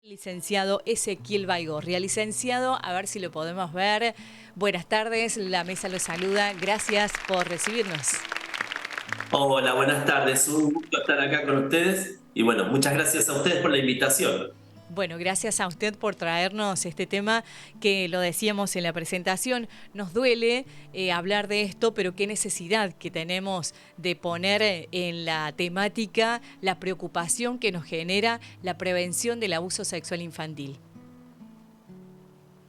Licenciado Ezequiel Baigorria. Licenciado, a ver si lo podemos ver. Buenas tardes, la mesa lo saluda. Gracias por recibirnos. Hola, buenas tardes. Un gusto estar acá con ustedes. Y bueno, muchas gracias a ustedes por la invitación. Bueno, gracias a usted por traernos este tema que lo decíamos en la presentación. Nos duele hablar de esto, pero qué necesidad que tenemos de poner en la temática la preocupación que nos genera la prevención del abuso sexual infantil.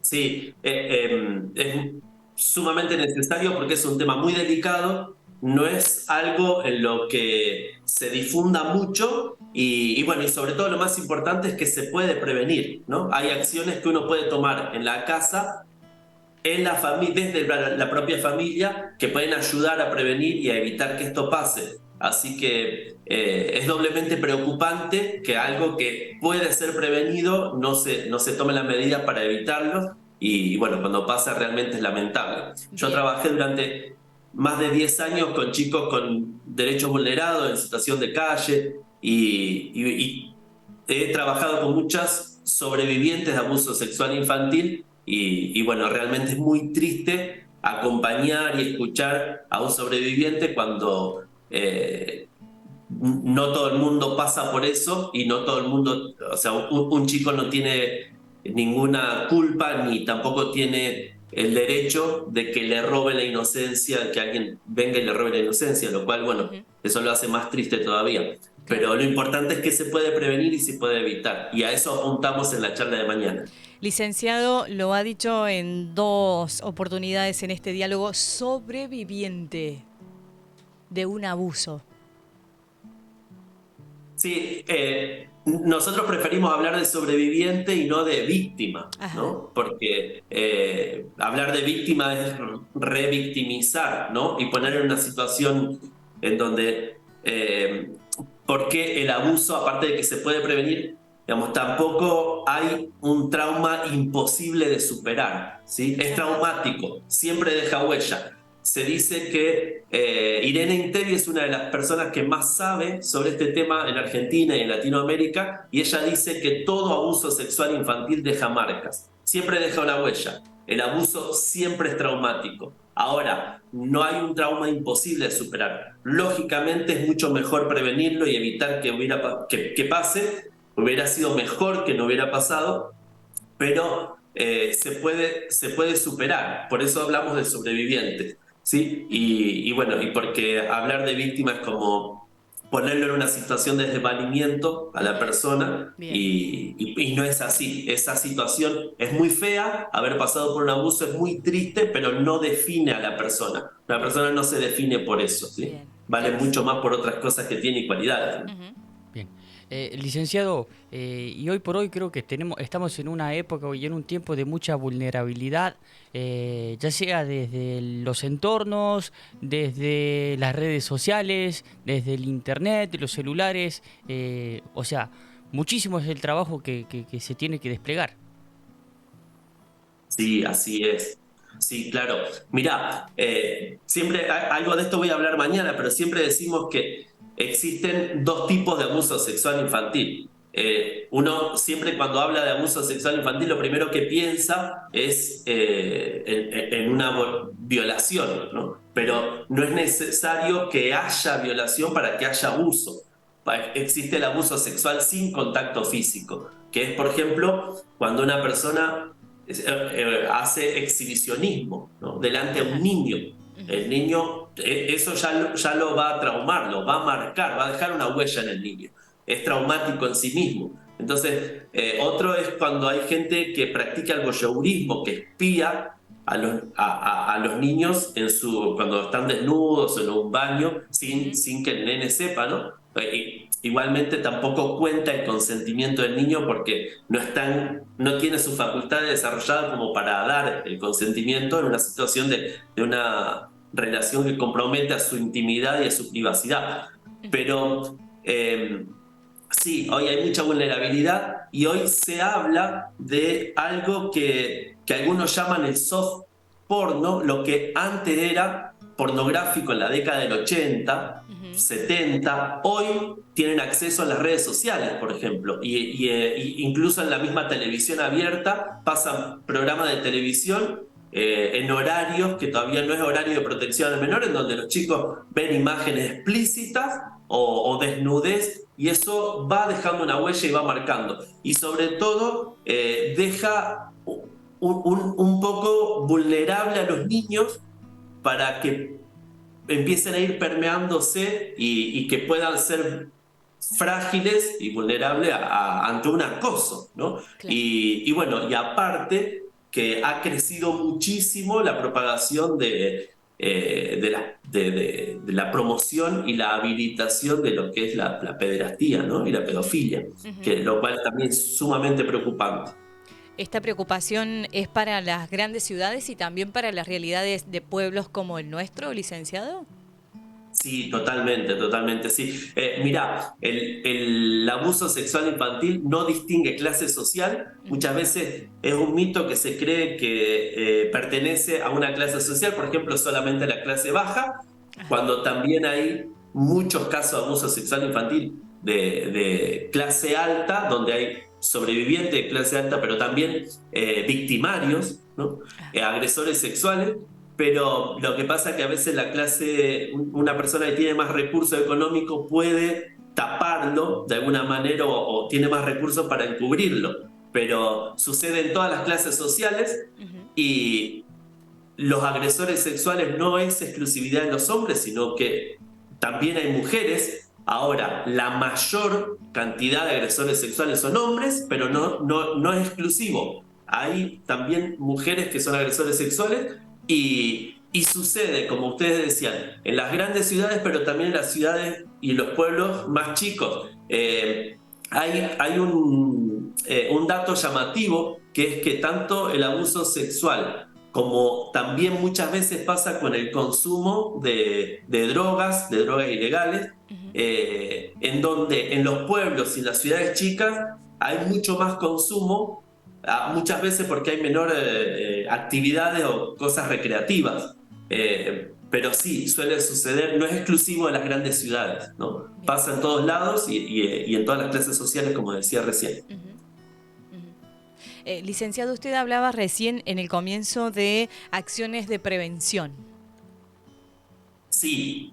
Sí, es sumamente necesario porque es un tema muy delicado, no es algo en lo que se difunda mucho y bueno, y sobre todo lo más importante es que se puede prevenir, ¿no? Hay acciones que uno puede tomar en la casa, en la familia, desde la propia familia, que pueden ayudar a prevenir y a evitar que esto pase. Así que es doblemente preocupante que algo que puede ser prevenido no se tome la medida para evitarlo y bueno, cuando pasa realmente es lamentable. Yo Bien. trabajé durante más de 10 años con chicos con derechos vulnerados en situación de calle y he trabajado con muchas sobrevivientes de abuso sexual infantil y bueno, realmente es muy triste acompañar y escuchar a un sobreviviente cuando no todo el mundo pasa por eso y no todo el mundo, o sea, un chico no tiene ninguna culpa ni tampoco tiene el derecho de que le robe la inocencia, que alguien venga y le robe la inocencia, lo cual, bueno, Ujú. eso lo hace más triste todavía. Claro. Pero lo importante es que se puede prevenir y se puede evitar. Y a eso apuntamos en la charla de mañana. Licenciado, lo ha dicho en dos oportunidades en este diálogo, sobreviviente de un abuso. Sí, nosotros preferimos hablar de sobreviviente y no de víctima, Ajá. ¿no? Porque hablar de víctima es revictimizar, ¿no? Y poner en una situación en donde, porque el abuso, aparte de que se puede prevenir, digamos, tampoco hay un trauma imposible de superar, ¿sí? Es Claro. traumático, siempre deja huella. Se dice que Irene Intevi es una de las personas que más sabe sobre este tema en Argentina y en Latinoamérica, y ella dice que todo abuso sexual infantil deja marcas, siempre deja una huella. El abuso siempre es traumático. Ahora, no hay un trauma imposible de superar. Lógicamente es mucho mejor prevenirlo y evitar que pase. Hubiera sido mejor que no hubiera pasado, pero se puede superar. Por eso hablamos de sobrevivientes, ¿sí? Ujú. Y bueno, y porque hablar de víctimas es como ponerlo en una situación de desvalimiento a la persona Bien. y no es así. Esa situación es muy fea, haber pasado por un abuso es muy triste, pero no define a la persona. La persona no se define por eso, ¿sí? Bien. Vale mucho más por otras cosas que tiene y cualidades. Ujú. Bien. Licenciado, y hoy por hoy creo que estamos en una época y en un tiempo de mucha vulnerabilidad, ya sea desde los entornos, desde las redes sociales, desde el internet, los celulares, o sea, muchísimo es el trabajo que se tiene que desplegar. Sí, así es. Sí, claro. Mirá, siempre algo de esto voy a hablar mañana, pero siempre decimos que existen dos tipos de abuso sexual infantil. Uno siempre cuando habla de abuso sexual infantil lo primero que piensa es en una violación, ¿no? Ujú. Pero no es necesario que haya violación para que haya abuso. Existe el abuso sexual sin contacto físico, que es, por ejemplo, cuando una persona hace exhibicionismo, ¿no? Delante de un Ajá. niño. Ujú. El niño, eso ya lo va a traumar, lo va a marcar, va a dejar una huella en el niño. Es traumático en sí mismo. Entonces, otro es cuando hay gente que practica el voyeurismo, que espía a los niños cuando están desnudos en un baño sin, Ujú. sin que el nene sepa, ¿no? Igualmente tampoco cuenta el consentimiento del niño porque no tiene sus facultades desarrolladas como para dar el consentimiento en una situación de una relación que compromete a su intimidad y a su privacidad. Ujú. Pero sí, hoy hay mucha vulnerabilidad y hoy se habla de algo que algunos llaman el soft porno, lo que antes era pornográfico en la década del 80, 70, hoy tienen acceso a las redes sociales, por ejemplo, y incluso en la misma televisión abierta pasan programas de televisión en horarios que todavía no es horario de protección al menor, en donde los chicos ven imágenes explícitas o desnudez, y eso va dejando una huella y va marcando. Y sobre todo deja un poco vulnerable a los niños para que empiecen a ir permeándose y que puedan ser frágiles y vulnerables ante un acoso, ¿no? Claro. Y bueno, y aparte que ha crecido muchísimo la propagación de la promoción y la habilitación de lo que es la pederastía, ¿no? Y la pedofilia, lo cual también es sumamente preocupante. Esta preocupación es para las grandes ciudades y también para las realidades de pueblos como el nuestro, licenciado. Sí, totalmente, totalmente, sí. Mirá, el abuso sexual infantil no distingue clase social. Muchas veces es un mito que se cree que pertenece a una clase social, por ejemplo, solamente a la clase baja, cuando también hay muchos casos de abuso sexual infantil de clase alta, donde hay sobrevivientes de clase alta, pero también victimarios, ¿no? Agresores sexuales. Pero lo que pasa es que a veces una persona que tiene más recursos económicos puede taparlo de alguna manera o tiene más recursos para encubrirlo. Pero sucede en todas las clases sociales y los agresores sexuales no es exclusividad de los hombres, sino que también hay mujeres. Ahora, la mayor cantidad de agresores sexuales son hombres, pero no es exclusivo. Hay también mujeres que son agresores sexuales. Y sucede, como ustedes decían, en las grandes ciudades, pero también en las ciudades y en los pueblos más chicos. Hay un dato llamativo, que es que tanto el abuso sexual como también muchas veces pasa con el consumo de drogas ilegales, en donde en los pueblos y en las ciudades chicas hay mucho más consumo. Muchas veces porque hay menor actividades o cosas recreativas. Pero sí, suele suceder, no es exclusivo de las grandes ciudades, ¿no? Pasa en todos lados y en todas las clases sociales, como decía recién. Licenciado, usted hablaba recién en el comienzo de acciones de prevención. Sí.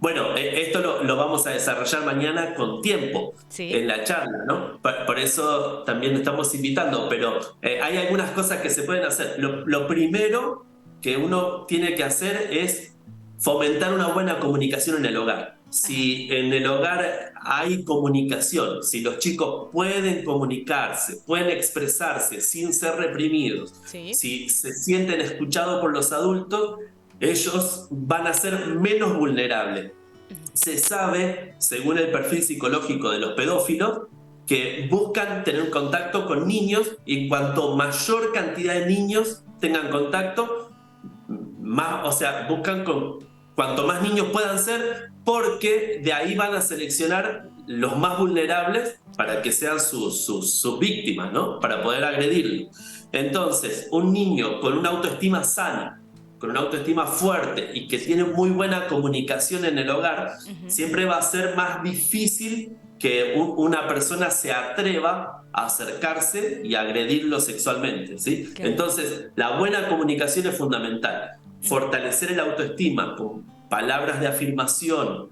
Bueno, esto lo vamos a desarrollar mañana con tiempo, ¿Sí? En la charla, ¿no? Por eso también estamos invitando, pero hay algunas cosas que se pueden hacer. Lo primero que uno tiene que hacer es fomentar una buena comunicación en el hogar. Si en el hogar hay comunicación, si los chicos pueden comunicarse, pueden expresarse sin ser reprimidos, ¿Sí? si se sienten escuchados por los adultos, ellos van a ser menos vulnerables. Se sabe, según el perfil psicológico de los pedófilos, que buscan tener contacto con niños, y cuanto mayor cantidad de niños tengan contacto, buscan cuanto más niños puedan ser, porque de ahí van a seleccionar los más vulnerables para que sean sus víctimas, ¿no? Para poder agredirlos. Entonces, un niño con una autoestima sana, con una autoestima fuerte y que tiene muy buena comunicación en el hogar, siempre va a ser más difícil que una persona se atreva a acercarse y agredirlo sexualmente, ¿sí? Entonces, la buena comunicación es fundamental. Fortalecer el autoestima con palabras de afirmación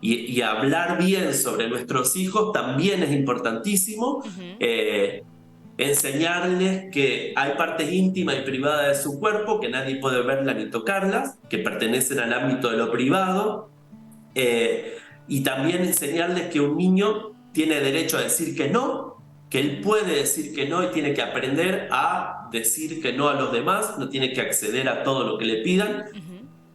y hablar bien sobre nuestros hijos también es importantísimo. Enseñarles que hay partes íntimas y privadas de su cuerpo que nadie puede verlas ni tocarlas, que pertenecen al ámbito de lo privado, y también enseñarles que un niño tiene derecho a decir que no, que él puede decir que no y tiene que aprender a decir que no a los demás, no tiene que acceder a todo lo que le pidan.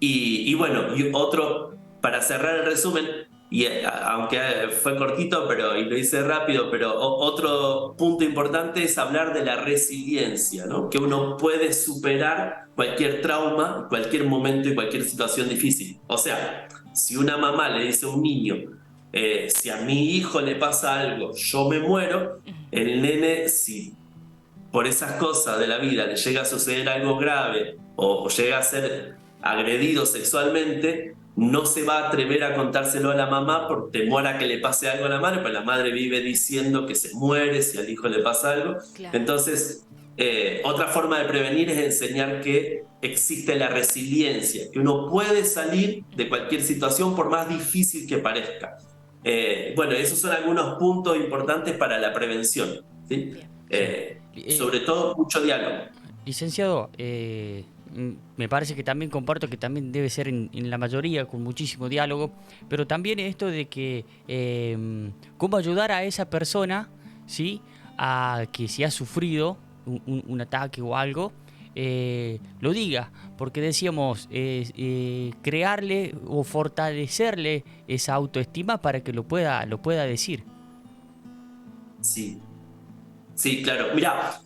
Y bueno, y otro, para cerrar el resumen, y aunque fue cortito y lo hice rápido, pero otro punto importante es hablar de la resiliencia, ¿no? Que uno puede superar cualquier trauma, cualquier momento y cualquier situación difícil. O sea, si una mamá le dice a un niño, si a mi hijo le pasa algo, yo me muero, el nene, si por esas cosas de la vida le llega a suceder algo grave o llega a ser agredido sexualmente, no se va a atrever a contárselo a la mamá por temor a que le pase algo a la madre, pues la madre vive diciendo que se muere si al hijo le pasa algo. Claro. Entonces, otra forma de prevenir es enseñar que existe la resiliencia, que uno puede salir de cualquier situación por más difícil que parezca. Bueno, esos son algunos puntos importantes para la prevención, ¿sí? Sobre todo mucho diálogo. Licenciado, me parece que también comparto que también debe ser en la mayoría con muchísimo diálogo, pero también esto de que cómo ayudar a esa persona, ¿sí?, a que si ha sufrido un ataque o algo, lo diga, porque decíamos crearle o fortalecerle esa autoestima para que lo pueda decir. Sí, sí, claro. Mira,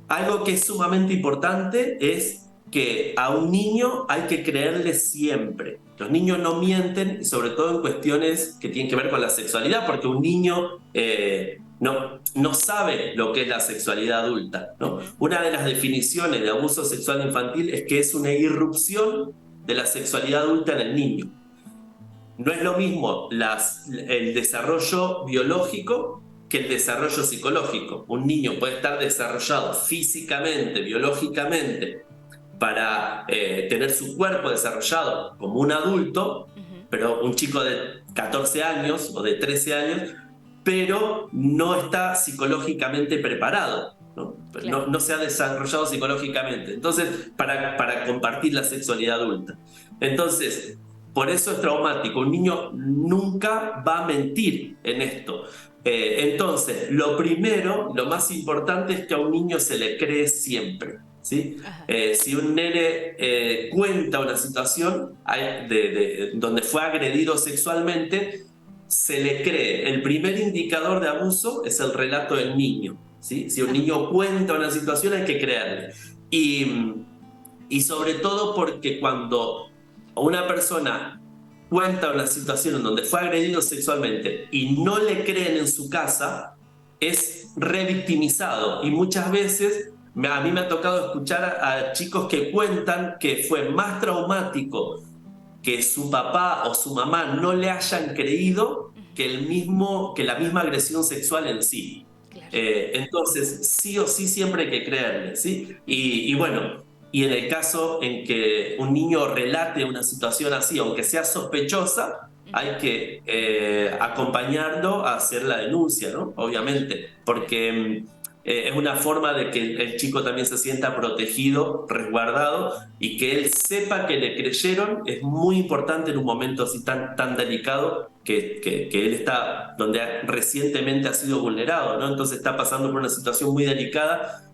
algo que es sumamente importante es que a un niño hay que creerle siempre. Los niños no mienten, sobre todo en cuestiones que tienen que ver con la sexualidad, porque un niño no sabe lo que es la sexualidad adulta, ¿no? Una de las definiciones de abuso sexual infantil es que es una irrupción de la sexualidad adulta en el niño. No es lo mismo el desarrollo biológico que el desarrollo psicológico. Un niño puede estar desarrollado físicamente, biológicamente, para tener su cuerpo desarrollado como un adulto, pero un chico de 14 años o de 13 años, pero no está psicológicamente preparado, ¿no? Claro. No se ha desarrollado psicológicamente. Entonces, para compartir la sexualidad adulta. Entonces, por eso es traumático. Un niño nunca va a mentir en esto. Entonces, lo primero, lo más importante es que a un niño se le cree siempre, ¿sí? Si un nene cuenta una situación donde fue agredido sexualmente, se le cree. El primer indicador de abuso es el relato del niño, ¿sí? Si un niño cuenta una situación, hay que creerle. Y sobre todo porque cuando una persona cuenta una situación en donde fue agredido sexualmente y no le creen en su casa, es revictimizado. Y muchas veces a mí me ha tocado escuchar a chicos que cuentan que fue más traumático que su papá o su mamá no le hayan creído que la misma agresión sexual en sí. Claro. Entonces, sí o sí siempre hay que creerle, ¿sí? Y bueno, y en el caso en que un niño relate una situación así, aunque sea sospechosa, hay que acompañarlo a hacer la denuncia, ¿no? Obviamente, porque es una forma de que el chico también se sienta protegido, resguardado, y que él sepa que le creyeron. Es muy importante en un momento así tan delicado que él está, donde recientemente ha sido vulnerado, ¿no? Entonces está pasando por una situación muy delicada,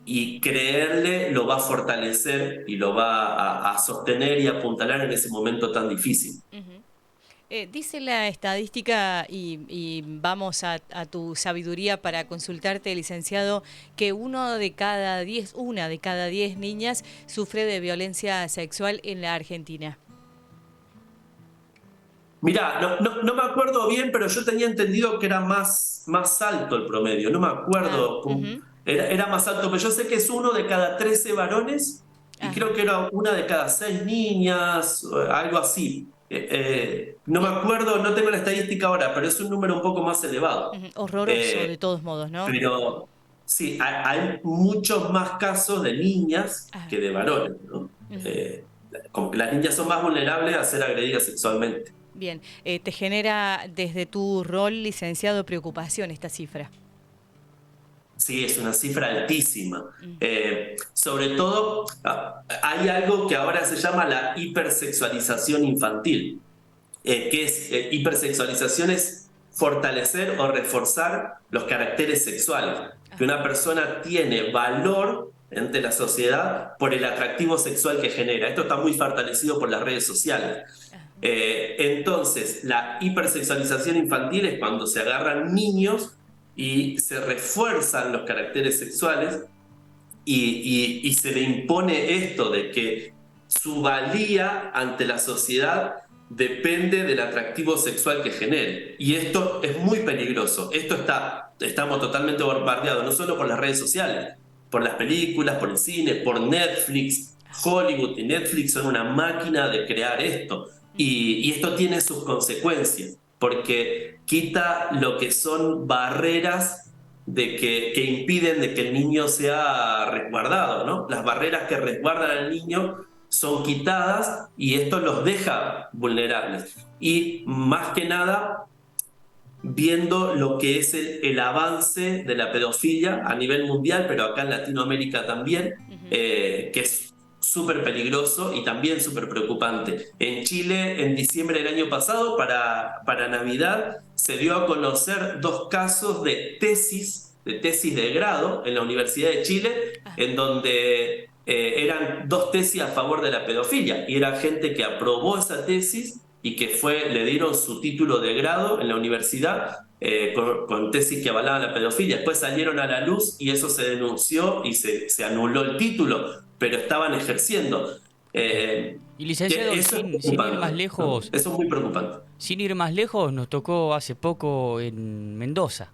y creerle lo va a fortalecer y lo va a sostener y apuntalar en ese momento tan difícil. Dice la estadística, y vamos a tu sabiduría para consultarte, licenciado, que una de cada 10 niñas sufre de violencia sexual en la Argentina. Mirá, no me acuerdo bien, pero yo tenía entendido que era más alto el promedio. No me acuerdo. Era más alto, pero yo sé que es 1 de cada 13 varones y creo que era 1 de cada 6 niñas, algo así. No me acuerdo, no tengo la estadística ahora, pero es un número un poco más elevado. Horroroso, de todos modos, ¿no? Pero sí, hay muchos más casos de niñas que de varones, ¿no? Como que las niñas son más vulnerables a ser agredidas sexualmente. Bien, ¿te genera desde tu rol, licenciado, preocupación esta cifra? Sí, es una cifra altísima. Sobre todo, hay algo que ahora se llama la hipersexualización infantil, que es hipersexualización es fortalecer o reforzar los caracteres sexuales, que una persona tiene valor ante la sociedad por el atractivo sexual que genera. Esto está muy fortalecido por las redes sociales. Entonces, la hipersexualización infantil es cuando se agarran niños y se refuerzan los caracteres sexuales y se le impone esto de que su valía ante la sociedad depende del atractivo sexual que genere. Y esto es muy peligroso. Estamos totalmente bombardeados, no solo por las redes sociales, por las películas, por el cine, por Netflix. Hollywood y Netflix son una máquina de crear esto. Y esto tiene sus consecuencias, porque quita lo que son barreras que impiden de que el niño sea resguardado, ¿no? Las barreras que resguardan al niño son quitadas y esto los deja vulnerables. Y más que nada, viendo lo que es el avance de la pedofilia a nivel mundial, pero acá en Latinoamérica también, que es súper peligroso y también súper preocupante. En Chile, en diciembre del año pasado, para Navidad, se dio a conocer 2 casos de tesis de grado en la Universidad de Chile, en donde eran 2 tesis a favor de la pedofilia, y era gente que aprobó esa tesis y que le dieron su título de grado en la universidad con tesis que avalaban la pedofilia. Después salieron a la luz y eso se denunció y se anuló el título, pero estaban ejerciendo. Y licenciado, sin ir más lejos, ¿no? Eso es muy preocupante. Sin ir más lejos, nos tocó hace poco en Mendoza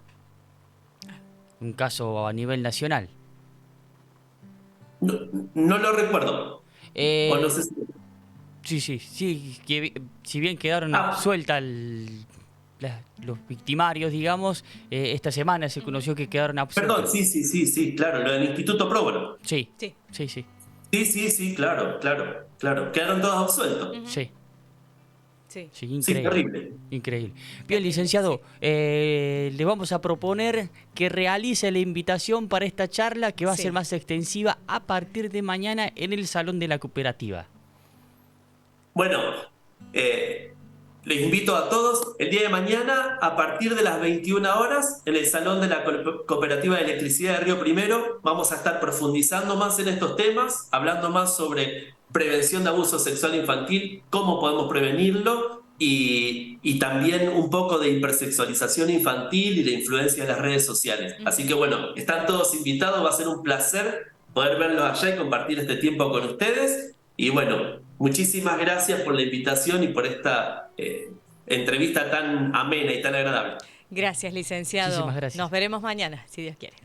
un caso a nivel nacional. No lo recuerdo. O no sé Sí, que si bien quedaron absueltas los victimarios, digamos, esta semana se conoció que quedaron absueltos. Perdón, sí, claro, lo del Instituto Próbono. Sí. Sí, claro. Quedaron todos absueltos. Sí, increíble. Sí, terrible. Increíble. Bien, licenciado, le vamos a proponer que realice la invitación para esta charla que va a ser más extensiva a partir de mañana en el Salón de la Cooperativa. Bueno, les invito a todos el día de mañana a partir de las 21 horas en el Salón de la Cooperativa de Electricidad de Río Primero. Vamos a estar profundizando más en estos temas, hablando más sobre prevención de abuso sexual infantil, cómo podemos prevenirlo y también un poco de hipersexualización infantil y la influencia de las redes sociales. Así que bueno, están todos invitados, va a ser un placer poder verlos allá y compartir este tiempo con ustedes. Y bueno, muchísimas gracias por la invitación y por esta entrevista tan amena y tan agradable. Gracias, licenciado. Muchísimas gracias. Nos veremos mañana, si Dios quiere.